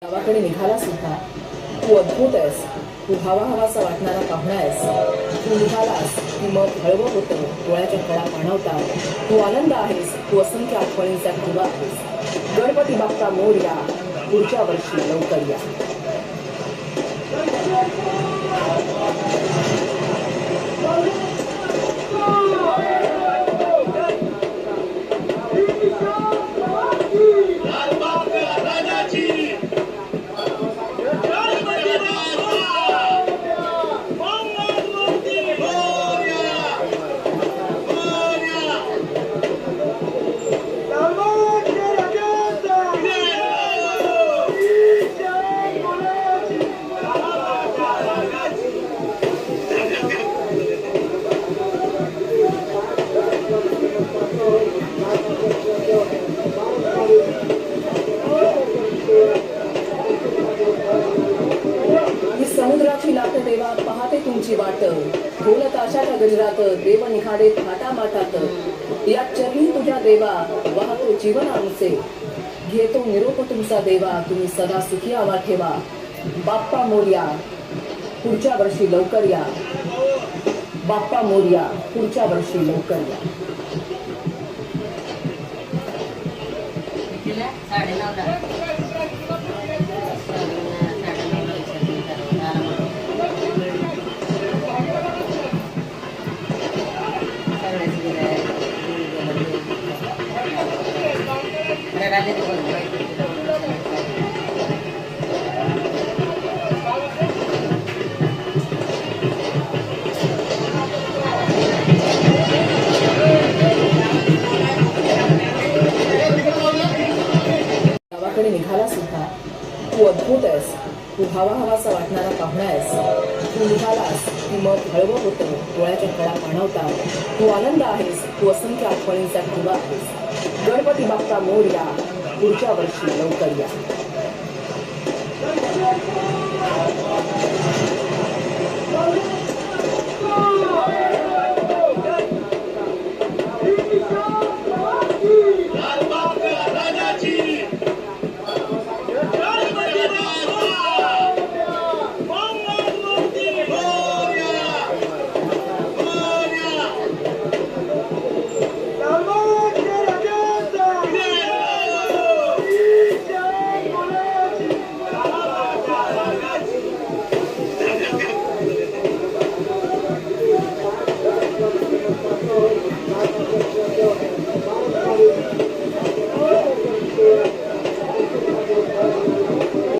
गावाकडे निघाला सुद्धा तू अद्भुत आहेस, तू हवा हवासा वाटणारा पाहुणा आहेस. तू निघालास की मग हळवं होतं, डोळ्याच्या कडा पाणवतात. तू आनंद आहेस, तू असंख्य आठवणींचा ठेवा आहेस. गणपती बाप्पा मोरया, पुढच्या वर्षी लवकर या. समुद्राची लाट देवा पाहते तुमची वाट. ढोल ताशाच्या गजरात देव निघाडे थाटा माटात. या चरणी तुझ्या देवा वाहतो जीवन आमचे. घेतो निरोप तुमचा देवा, तुम्ही सदा सुखी आम्हा ठेवा. बाप्पा मोरया, पुढच्या वर्षी लवकर या. बाप्पा मोरया, पुढच्या वर्षी लवकर या. गावाकडे निघाला सुद्धा तू अद्भुत आहेस, तू हवा हवासा वाटणारा पाहुणा आहेस. तू निघालास की मग हळवं होतं, डोळ्याच्या कडा पाणवतात. तू आनंद आहेस, तू असंख्य आठवणींचा ठेवा आहेस. गणपती बाप्पा मोरया, पुढच्या वर्षी लवकर या.